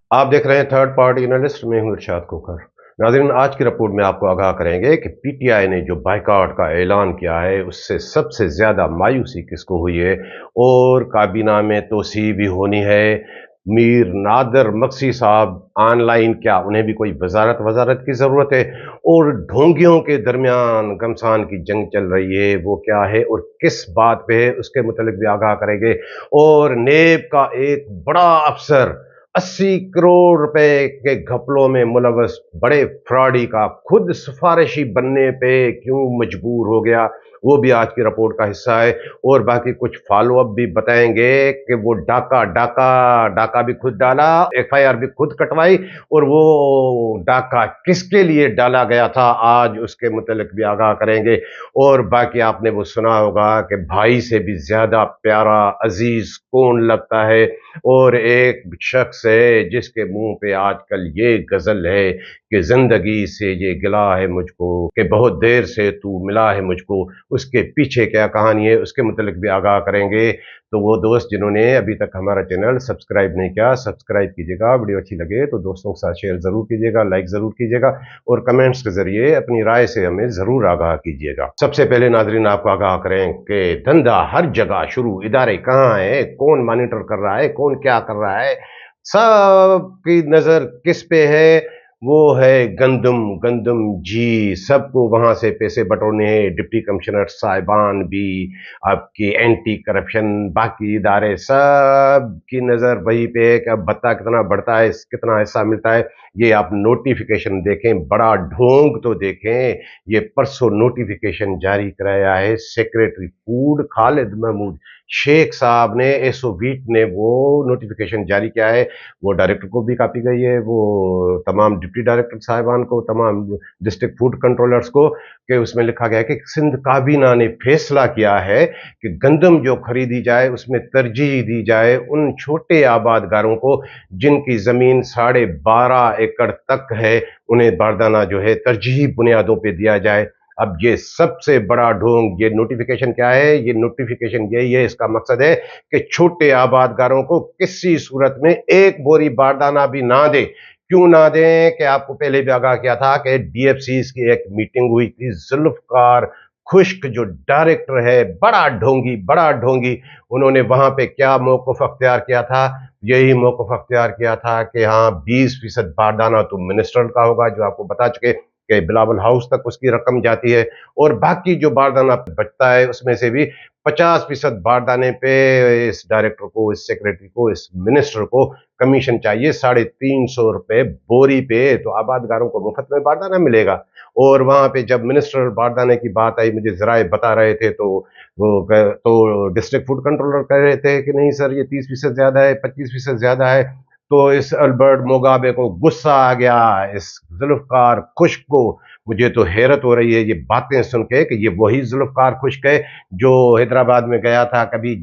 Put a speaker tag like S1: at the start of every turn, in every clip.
S1: आप देख रहे हैं थर्ड पार्टी एनालिस्ट। मैं हूं इरशाद खोखर। नाज़रीन, आज की रिपोर्ट में आपको आगाह करेंगे कि पीटीआई ने जो बाइकआउट का ऐलान किया है उससे सबसे ज़्यादा मायूसी किसको हुई है और काबीना में तोसी भी होनी है। मीर नादर मक्सी साहब ऑनलाइन, क्या उन्हें भी कोई वजारत की ज़रूरत है? और ढोंगियों के दरमियान घमसान की जंग चल रही है, वो क्या है और किस बात पे है, उसके मुतालिक भी आगाह करेंगे। और नेब का एक बड़ा अफसर 80 करोड़ रुपए के घपलों में मुलवस बड़े फ्रॉडी का खुद सिफारिशी बनने पे क्यों मजबूर हो गया, वो भी आज की रिपोर्ट का हिस्सा है। और बाकी कुछ फॉलो अप भी बताएंगे कि वो डाका डाका डाका भी खुद डाला, एफआईआर भी खुद कटवाई, और वो डाका किसके लिए डाला गया था आज उसके मुतालिक भी आगाह करेंगे। और बाकी आपने वो सुना होगा कि भाई से भी ज्यादा प्यारा अजीज कौन लगता है, और एक शख्स है जिसके मुंह पे आजकल ये गजल है कि जिंदगी से ये गिला है मुझको, कि बहुत देर से तू मिला है मुझको। उसके पीछे क्या कहानी है उसके मुतालिक भी आगाह करेंगे। तो वो दोस्त जिन्होंने अभी तक हमारा चैनल सब्सक्राइब नहीं किया, सब्सक्राइब कीजिएगा। वीडियो अच्छी लगे तो दोस्तों के साथ शेयर ज़रूर कीजिएगा, लाइक ज़रूर कीजिएगा, और कमेंट्स के ज़रिए अपनी राय से हमें ज़रूर आगाह कीजिएगा। सबसे पहले नाजरीन आपको आगाह करें कि धंधा हर जगह शुरू, इदारे कहाँ हैं, कौन मॉनिटर कर रहा है, कौन क्या कर रहा है, सबकी नज़र किस पे है? वो है गंदम। गंदम जी, सबको वहां से पैसे बटोरने हैं। डिप्टी कमिश्नर साहिबान भी, आपकी एंटी करप्शन, बाकी इदारे, सब की नज़र वही पे है कि अब भत्ता कितना बढ़ता है, कितना हिस्सा मिलता है। ये आप नोटिफिकेशन देखें, बड़ा ढोंग तो देखें। ये परसों नोटिफिकेशन जारी कराया है सेक्रेटरी फूड खालिद महमूद शेख साहब ने, एसोवीट ने वो नोटिफिकेशन जारी किया है। वो डायरेक्टर को भी कापी गई है, वो तमाम डिप्टी डायरेक्टर साहिबान को, तमाम डिस्ट्रिक्ट फूड कंट्रोलर्स को, कि उसमें लिखा गया है कि सिंध काबीना ने फैसला किया है कि गंदम जो खरीदी जाए उसमें तरजीह दी जाए उन छोटे आबादगारों को जिनकी ज़मीन 12.5 एकड़ तक है, उन्हें बारदाना जो है तरजीही बुनियादों पे दिया जाए। अब ये सबसे बड़ा ढोंग, ये नोटिफिकेशन क्या है? ये नोटिफिकेशन यही है, इसका मकसद है कि छोटे आबादगारों को किसी सूरत में एक बोरी बारदाना भी ना दे। क्यों ना दें? कि आपको पहले भी आगाह किया था कि डीएफसीज की एक मीटिंग हुई थी, जुल्फकार खुश्क जो डायरेक्टर है, बड़ा ढोंगी, उन्होंने वहां पे क्या मौक़िफ़ अख्तियार किया था? यही मौक़िफ़ अख्तियार किया था कि हाँ 20% बारदाना तो मिनिस्टर का होगा, जो आपको बता चुके कि बिलावल हाउस तक उसकी रकम जाती है, और बाकी जो बारदाना बचता है उसमें से भी 50% बारदाने पे इस डायरेक्टर को, इस सेक्रेटरी को, इस मिनिस्टर को कमीशन चाहिए। 350 रुपए बोरी पे तो आबादगारों को मुफ्त में बारदाना मिलेगा। और वहां पे जब मिनिस्टर बारदाने की बात आई, मुझे जराए बता रहे थे, तो डिस्ट्रिक्ट फूड कंट्रोलर कह रहे थे कि नहीं सर, ये 30% ज्यादा है, 25% ज्यादा है। तो इस अल्बर्ट मोगाबे को गुस्सा आ गया, इस जुल्फकार खुश्क को। मुझे तो हैरत हो रही है ये बातें सुन के कि ये वही जुल्फकार खुश्क है जो हैदराबाद में गया था कभी,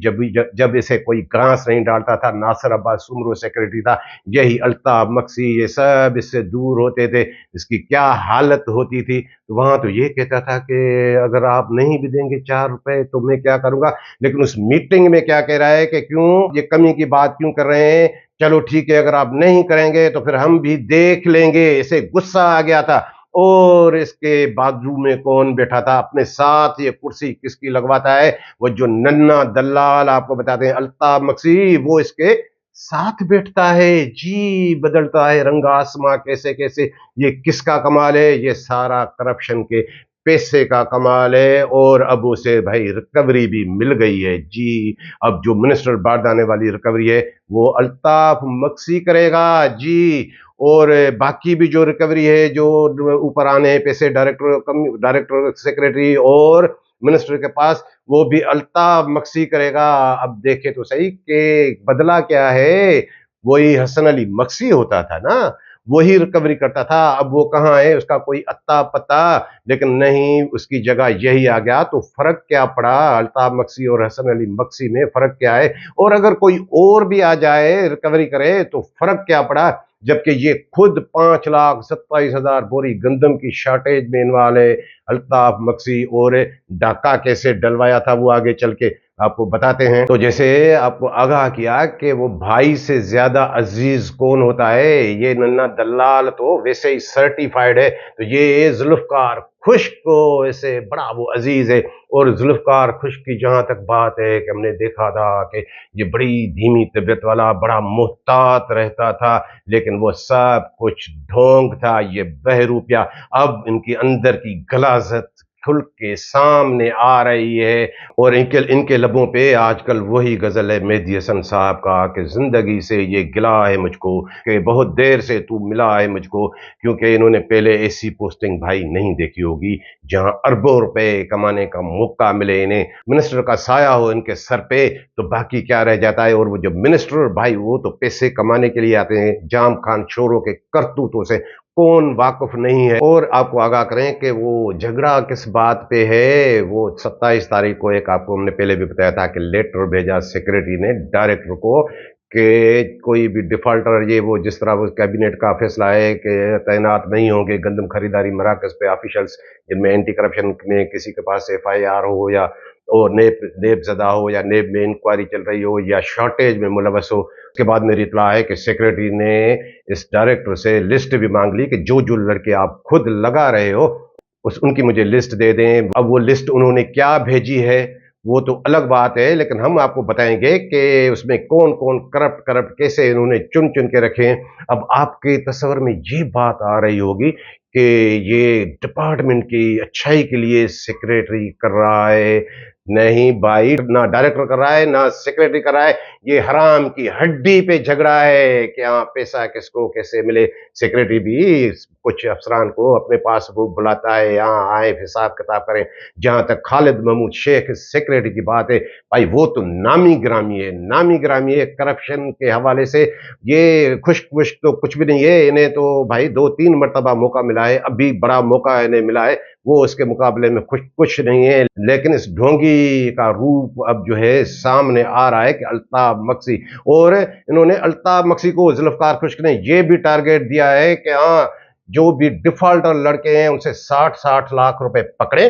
S1: जब इसे कोई घास नहीं डालता था, नासिर अब्बास सुमरो सेक्रेटरी था, यही अल्ताफ मक्सी, ये सब इससे दूर होते थे, इसकी क्या हालत होती थी। तो वहां तो ये कहता था कि अगर आप नहीं भी देंगे 4 रुपए तो मैं क्या करूंगा। लेकिन उस मीटिंग में क्या कह रहा है कि क्यों ये कमी की बात क्यों कर रहे हैं, चलो ठीक है, अगर आप नहीं करेंगे तो फिर हम भी देख लेंगे। इसे गुस्सा आ गया था। और इसके बाजू में कौन बैठा था, अपने साथ ये कुर्सी किसकी लगवाता है? वो जो नन्ना दलाल आपको बताते हैं अल्ताफ मक्सी, वो इसके साथ बैठता है जी। बदलता है रंग आसमां कैसे कैसे। ये किसका कमाल है? ये सारा करप्शन के पैसे का कमाल है। और अब उसे भाई रिकवरी भी मिल गई है जी। अब जो मिनिस्टर बारदाने वाली रिकवरी है वो अल्ताफ मक्सी करेगा जी। और बाकी भी जो रिकवरी है, जो ऊपर आने हैं पैसे डायरेक्टर सेक्रेटरी और मिनिस्टर के पास, वो भी अल्ताफ मक्सी करेगा। अब देखे तो सही कि बदला क्या है, वही हसन अली मक्सी होता था ना, वही रिकवरी करता था। अब वो कहाँ है, उसका कोई अत्ता पता। लेकिन नहीं, उसकी जगह यही आ गया। तो फर्क क्या पड़ा अल्ताफ मक्सी और हसन अली मक्सी में? फर्क क्या है? और अगर कोई और भी आ जाए रिकवरी करे तो फर्क क्या पड़ा? जबकि ये खुद 5,27,000 बोरी गंदम की शॉर्टेज में इन्वॉल्व है। अल्ताफ मक्सी और डाका कैसे डलवाया था वो आगे चल के आपको बताते हैं। तो जैसे आपको आगाह किया कि वो भाई से ज्यादा अजीज कौन होता है, ये नन्ना दलाल तो वैसे ही सर्टिफाइड है, तो ये जुल्फकार खुश्क को ऐसे बड़ा वो अजीज है। और जुल्फकार खुश्क की जहां तक बात है कि हमने देखा था कि ये बड़ी धीमी तबीयत वाला बड़ा मुहतात रहता था, लेकिन वो सब कुछ ढोंग था, ये बहरूपिया। अब इनकी अंदर की गलाजत खुल के सामने आ रही है और इनके इनके लबों पे आजकल वही गजल है मेहदी हसन साहब का कि जिंदगी से ये गिला है मुझको कि बहुत देर से तू मिला है मुझको। क्योंकि इन्होंने पहले ऐसी पोस्टिंग भाई नहीं देखी होगी जहां अरबों रुपए कमाने का मौका मिले इन्हें, मिनिस्टर का साया हो इनके सर पे, तो बाकी क्या रह जाता है। और वो जो मिनिस्टर भाई वो तो पैसे कमाने के लिए आते हैं, जाम खान चोरों के करतूतों से कौन वाकिफ नहीं है। और आपको आगाह करें कि वो झगड़ा किस बात पे है। वो 27 तारीख को एक आपको हमने पहले भी बताया था कि लेटर भेजा सेक्रेटरी ने डायरेक्टर को कि कोई भी डिफाल्टर ये वो जिस तरह वो कैबिनेट का फैसला है कि तैनात नहीं होंगे गंदम खरीदारी मराकज पे ऑफिशियल्स जिनमें एंटी करप्शन में किसी के पास FIR हो या और नेब ज़दा हो या नेब में इंक्वायरी चल रही हो या शॉर्टेज में मुलवस हो। उसके बाद मेरी इतला है कि सेक्रेटरी ने इस डायरेक्टर से लिस्ट भी मांग ली कि जो जो लड़के आप खुद लगा रहे हो उनकी मुझे लिस्ट दे दें। अब वो लिस्ट उन्होंने क्या भेजी है वो तो अलग बात है, लेकिन हम आपको बताएंगे कि उसमें कौन कौन करप्ट करप्ट कैसे इन्होंने चुन चुन के रखे हैं। अब आपके तस्वर में ये बात आ रही होगी कि ये डिपार्टमेंट की अच्छाई के लिए सेक्रेटरी कर रहा है। नहीं भाई, ना डायरेक्टर कर रहा है ना सेक्रेटरी कर रहा है, ये हराम की हड्डी पे झगड़ा है कि हाँ पैसा किसको कैसे मिले। सेक्रेटरी भी कुछ अफसरान को अपने पास वो बुलाता है, यहाँ आए हिसाब किताब करें। जहां तक खालिद महमूद शेख सेक्रेटरी की बात है भाई वो तो नामी गिरामी है, नामी गिरामी है करप्शन के हवाले से। ये खुश्क वुश्क तो कुछ भी नहीं है, इन्हें तो भाई 2-3 मरतबा मौका मिला है, अभी बड़ा मौका इन्हें मिला है, वो उसके मुकाबले में कुछ नहीं है। लेकिन इस ढोंगी का रूप अब जो है सामने आ रहा है कि अल्ताफ मक्सी, और इन्होंने अल्ताफ मक्सी को जुल्फकार खुश्क ने यह भी टारगेट दिया है कि हाँ जो भी डिफॉल्टर लड़के हैं उनसे 60-60 लाख रुपए पकड़े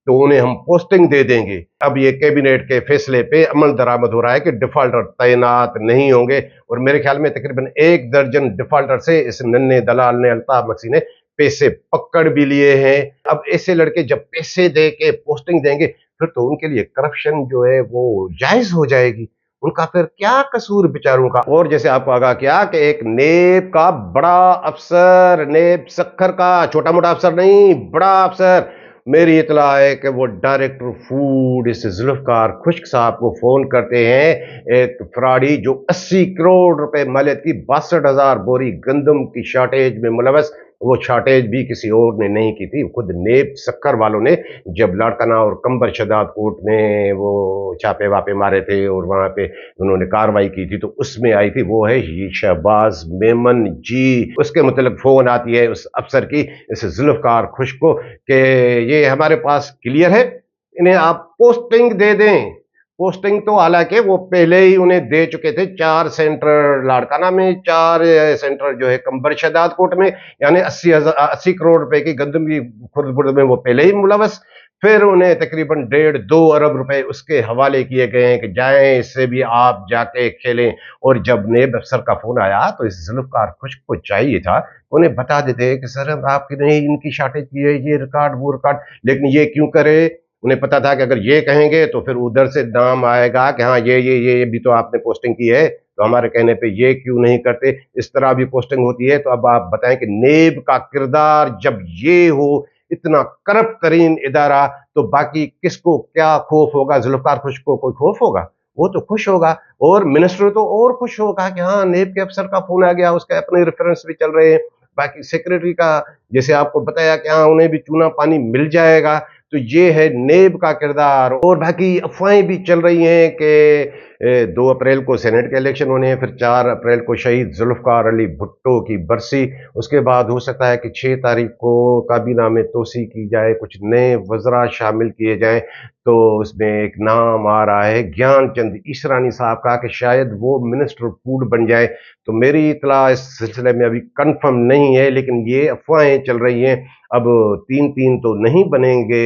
S1: तो उन्हें हम पोस्टिंग दे देंगे। अब ये कैबिनेट के फैसले पे अमल दरामद हो रहा है कि डिफॉल्टर तैनात नहीं होंगे, और मेरे ख्याल में तकरीबन 1 दर्जन डिफॉल्टर से इस नन्हे दलाल ने अल्ताफ मक्सी ने पैसे पकड़ भी लिए हैं। अब ऐसे लड़के जब पैसे दे के पोस्टिंग देंगे फिर तो उनके लिए करप्शन जो है वो जायज हो जाएगी, उनका फिर क्या कसूर बेचारों का। और जैसे आपको आगाह किया कि एक नेब का बड़ा अफसर, नेब सक्खर का छोटा मोटा अफसर नहीं बड़ा अफसर, मेरी इतला है कि वो डायरेक्टर फूड इस जुल्फकार खुश्क साहब को फोन करते हैं, एक फ्रॉडी जो 80 करोड़ रुपए मालियत की 62,000 बोरी गंदम की शॉर्टेज में मुलवस। वो शॉर्टेज भी किसी और ने नहीं की थी, खुद नेब सक्कर वालों ने जब लाड़काना और कंबर शदाद कोर्ट में वो छापे वापे मारे थे और वहां पे उन्होंने कार्रवाई की थी तो उसमें आई थी वो है शहबाज मेमन जी। उसके मतलब फोन आती है उस अफसर की इस जुल्फकार खुश्क को कि ये हमारे पास क्लियर है, इन्हें आप पोस्टिंग दे दें। पोस्टिंग तो हालांकि वो पहले ही उन्हें दे चुके थे, 4 सेंटर लाड़काना में, 4 सेंटर जो है कंबर शदाद कोर्ट में, यानी 80 करोड़ रुपए की गंदम की खुर्द में वो पहले ही मुलवस। फिर उन्हें तकरीबन 1.5-2 अरब रुपए उसके हवाले किए गए हैं कि जाएं इससे भी आप जाके खेलें। और जब नेब अफसर का फोन आया तो इस जुल्फकार खुश्क को चाहिए था उन्हें बता देते कि सर आपकी नहीं इनकी शॉर्टेज की है, ये रिकॉर्ड वो रिकॉर्ड, लेकिन ये क्यों करे। उन्हें पता था कि अगर ये कहेंगे तो फिर उधर से नाम आएगा कि हाँ ये भी तो आपने पोस्टिंग की है, तो हमारे कहने पे ये क्यों नहीं करते, इस तरह भी पोस्टिंग होती है। तो अब आप बताएं कि नेब का किरदार जब ये हो, इतना करप्ट तरीन इदारा, तो बाकी किसको क्या खौफ होगा। जुल्फकार खुश्क को कोई खौफ होगा, वो तो खुश होगा, और मिनिस्टर तो और खुश होगा कि हाँ नेब के अफसर का फोन आ गया, उसके अपने रेफरेंस भी चल रहे हैं। बाकी सेक्रेटरी का जैसे आपको बताया कि हाँ उन्हें भी चूना पानी मिल जाएगा। तो ये है नेब का किरदार। और बाकी अफवाहें भी चल रही हैं कि 2 अप्रैल को सेनेट के इलेक्शन होने हैं, फिर 4 अप्रैल को शहीद जुल्फकार अली भुट्टो की बरसी, उसके बाद हो सकता है कि 6 तारीख को काबीना में तोसी की जाए, कुछ नए वज़रा शामिल किए जाएं। तो उसमें एक नाम आ रहा है ज्ञान चंद ईशरानी साहब का कि शायद वो मिनिस्टर फूड बन जाए। तो मेरी इत्तला इस सिलसिले में अभी कंफर्म नहीं है, लेकिन ये अफवाहें चल रही हैं। अब 3-3 तो नहीं बनेंगे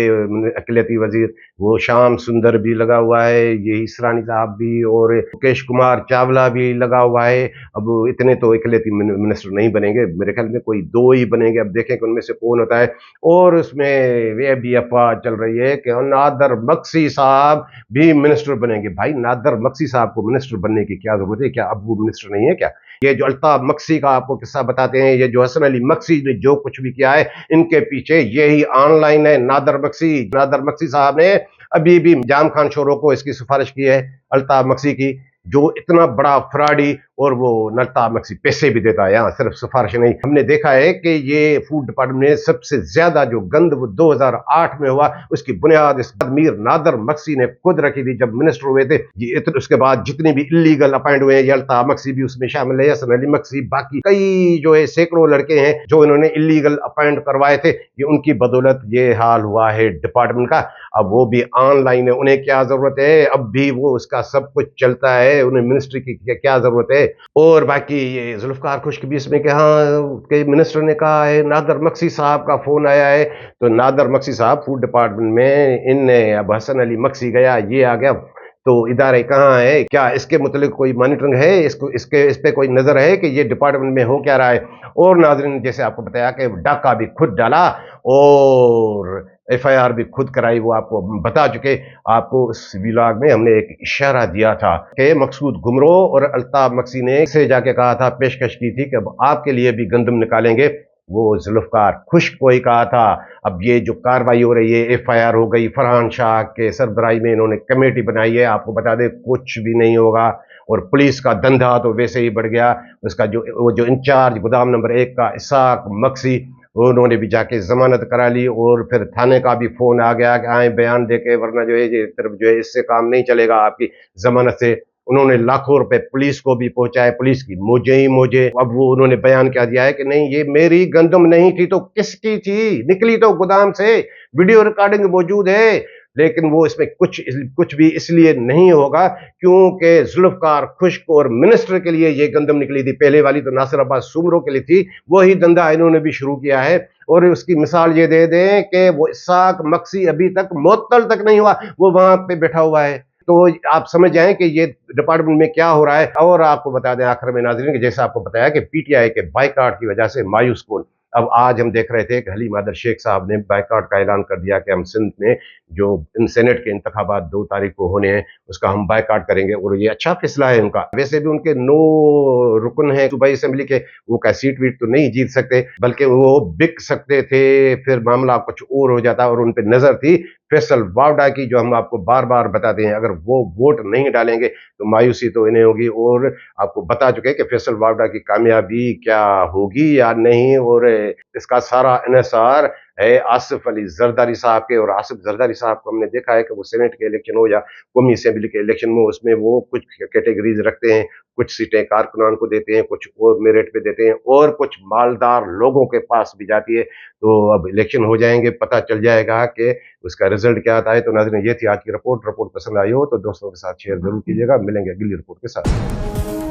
S1: अक़लियती वज़ीर, वो श्याम सुंदर भी लगा हुआ है, ये ईशरानी साहब भी, और मुकेश कुमार चावला भी लगा हुआ है। अब इतने तो अक़लियती मिनिस्टर नहीं बनेंगे, मेरे ख्याल में कोई 2 ही बनेंगे। अब देखें कि उनमें से कौन होता है। और उसमें ये भी अफवाह चल रही है कि नादर मक्सी साहब भी मिनिस्टर बनेंगे। भाई, नादर मक्सी साहब को मिनिस्टर बनने की क्या जरूरत है? क्या अब वो मिनिस्टर नहीं है क्या? ये जो अल्ताफ मक्सी का आपको किस्सा बताते हैं, ये जो हसन अली मक्सी ने जो कुछ भी किया है, इनके पीछे यही ऑनलाइन है। नादर मक्सी साहब ने अभी भी जाम खान शोरों को इसकी सिफारिश की है, अल्ताफ मक्सी की, जो इतना बड़ा फ्रॉडी, और वो अल्ताफ मक्सी पैसे भी देता है, यहाँ सिर्फ सिफारिश नहीं। हमने देखा है कि ये फूड डिपार्टमेंट में सबसे ज्यादा जो गंद वो 2008 में हुआ, उसकी बुनियाद इस मीर नादर मक्सी ने खुद रखी थी जब मिनिस्टर हुए थे। ये उसके बाद जितने भी इलीगल अपॉइंट हुए हैं, ये अल्ताफ मक्सी भी उसमें शामिल है, हसन अली मक्सी, बाकी कई जो है सैकड़ों लड़के हैं जो इन्होंने इलीगल अपॉइंट करवाए थे। ये उनकी बदौलत ये हाल हुआ है डिपार्टमेंट का। अब वो भी ऑनलाइन है, उन्हें क्या जरूरत है? अब भी वो उसका सब कुछ चलता है, उन्हें मिनिस्ट्री की क्या जरूरत है? और बाकी ये जुल्फकार खुश्क भी इसमें कि हाँ, के मिनिस्टर ने कहा है, नादर मक्सी साहब का फोन आया है। तो नादर मक्सी साहब फूड डिपार्टमेंट में, इनने अब हसन अली मक्सी गया, ये आ गया, तो इदारे कहाँ है? क्या इसके मुतालिक कोई मॉनिटरिंग है? इस पे कोई नजर है कि ये डिपार्टमेंट में हो क्या रहा है? और नाज़रीन, जैसे आपको बताया कि डाका भी खुद डाला और एफआईआर भी खुद कराई, वो आपको बता चुके। आपको इस व्लॉग में हमने एक इशारा दिया था कि मकसूद गुमरो और अल्ताफ मक्सी ने से जाके कहा था, पेशकश की थी कि अब आपके लिए भी गंदम निकालेंगे। वो जुल्फकार खुश्क को ही कहा था। अब ये जो कार्रवाई हो रही है, एफआईआर हो गई, फरहान शाह के सरबराही में इन्होंने कमेटी बनाई है, आपको बता दें कुछ भी नहीं होगा। और पुलिस का धंधा तो वैसे ही बढ़ गया। उसका जो इंचार्ज गोदाम नंबर 1 का इसाक मक्सी, उन्होंने भी जाके जमानत करा ली, और फिर थाने का भी फोन आ गया कि आए बयान देके, वरना जो है ये तरफ जो है इससे काम नहीं चलेगा आपकी जमानत से। उन्होंने लाखों रुपए पुलिस को भी पहुंचाए, पुलिस की मौजे ही मौजे। अब वो उन्होंने बयान क्या दिया है कि नहीं, ये मेरी गंदम नहीं थी तो किसकी थी? निकली तो गोदाम से, वीडियो रिकॉर्डिंग मौजूद है। लेकिन वो इसमें कुछ भी इसलिए नहीं होगा क्योंकि जुल्फकार खुश्क और मिनिस्टर के लिए ये गंदम निकली थी। पहले वाली तो नासिर अब्बास सुमरो के लिए थी, वही धंधा इन्होंने भी शुरू किया है। और उसकी मिसाल ये दे दें कि वो इसाक मक्सी अभी तक मुअत्तल तक नहीं हुआ, वो वहां पे बैठा हुआ है। तो आप समझ जाएं कि ये डिपार्टमेंट में क्या हो रहा है। और आपको बता दें आखिर में नाज़रीन, कि जैसे आपको बताया कि पीटीआई के बाइकआउट की वजह से मायूस कौन। अब आज हम देख रहे थे कि हली मादर शेख साहब ने बाइकआउट का ऐलान कर दिया कि हम सिंध में जो सेनेट के इंतखाबात 2 तारीख को होने हैं, उसका हम बाइकआउट करेंगे। और ये अच्छा फैसला है उनका। वैसे भी उनके 9 रुकन हैं सूबाई असेंबली के, वो क्या सीट वीट तो नहीं जीत सकते, बल्कि वो बिक सकते थे, फिर मामला कुछ और हो जाता। और उन पर नजर थी फैसल वावडा की, जो हम आपको बार बार बताते हैं, अगर वो वोट नहीं डालेंगे तो मायूसी तो इन्हें होगी। और आपको बता चुके कि फैसल वावडा की कामयाबी क्या होगी या नहीं। और इसका सारा इन्हिसार है आसिफ अली जरदारी साहब के। और आसिफ जरदारी साहब को हमने देखा है कि वो सेनेट के इलेक्शन हो या कौमी असेंबली के इलेक्शन में, उसमें वो कुछ कैटेगरीज रखते हैं, कुछ सीटें कारकुनान को देते हैं, कुछ और मेरिट पे देते हैं, और कुछ मालदार लोगों के पास भी जाती है। तो अब इलेक्शन हो जाएंगे, पता चल जाएगा कि उसका रिजल्ट क्या आता है। तो नाज़रीन, ये थी आज की रिपोर्ट पसंद आई हो तो दोस्तों के साथ शेयर जरूर कीजिएगा। मिलेंगे अगली रिपोर्ट के साथ।